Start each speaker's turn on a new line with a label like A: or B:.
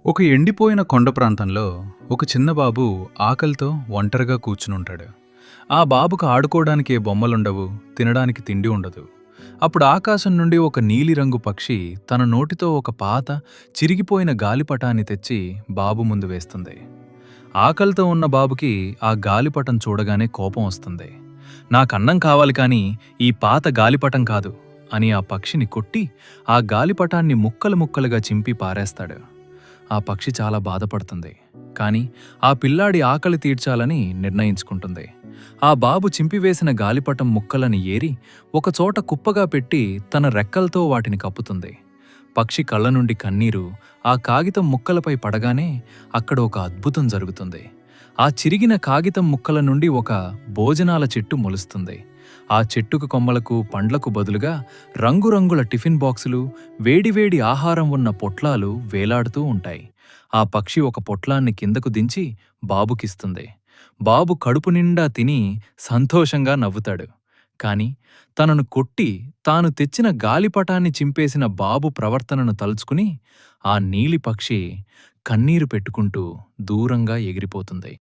A: ఒక ఎండిపోయిన కొండ ప్రాంతంలో ఒక చిన్న బాబు ఆకలితో ఒంటరిగా కూర్చునుంటాడు. ఆ బాబుకు ఆడుకోవడానికి ఏ బొమ్మలుండవు, తినడానికి తిండి ఉండదు. అప్పుడు ఆకాశం నుండి ఒక నీలిరంగు పక్షి తన నోటితో ఒక పాత చిరిగిపోయిన గాలిపటాన్ని తెచ్చి బాబు ముందు వేస్తుంది. ఆకలితో ఉన్న బాబుకి ఆ గాలిపటం చూడగానే కోపం వస్తుంది. నాకన్నం కావాలి కానీ ఈ పాత గాలిపటం కాదు అని ఆ పక్షిని కొట్టి ఆ గాలిపటాన్ని ముక్కలు ముక్కలుగా చింపి పారేస్తాడు. ఆ పక్షి చాలా బాధపడుతుంది. కాని ఆ పిల్లాడి ఆకలి తీర్చాలని నిర్ణయించుకుంటుంది. ఆ బాబు చింపివేసిన గాలిపటం ముక్కలని ఏరి ఒకచోట కుప్పగా పెట్టి తన రెక్కలతో వాటిని కప్పుతుంది. పక్షి కళ్ళ నుండి కన్నీరు ఆ కాగితం ముక్కలపై పడగానే అక్కడ ఒక అద్భుతం జరుగుతుంది. ఆ చిరిగిన కాగితం ముక్కల నుండి ఒక భోజనాల చెట్టు మొలుస్తుంది. ఆ చెట్టుకు కొమ్మలకు పండ్లకు బదులుగా రంగురంగుల టిఫిన్ బాక్సులు, వేడివేడి ఆహారం ఉన్న పొట్లాలు వేలాడుతూ ఉంటాయి. ఆ పక్షి ఒక పొట్లాన్ని కిందకు దించి బాబుకిస్తుంది. బాబు కడుపు నిండా తిని సంతోషంగా నవ్వుతాడు. కాని తనను కొట్టి తాను తెచ్చిన గాలిపటాన్ని చింపేసిన బాబు ప్రవర్తనను తలుచుకుని ఆ నీలి పక్షి కన్నీరు పెట్టుకుంటూ దూరంగా ఎగిరిపోతుంది.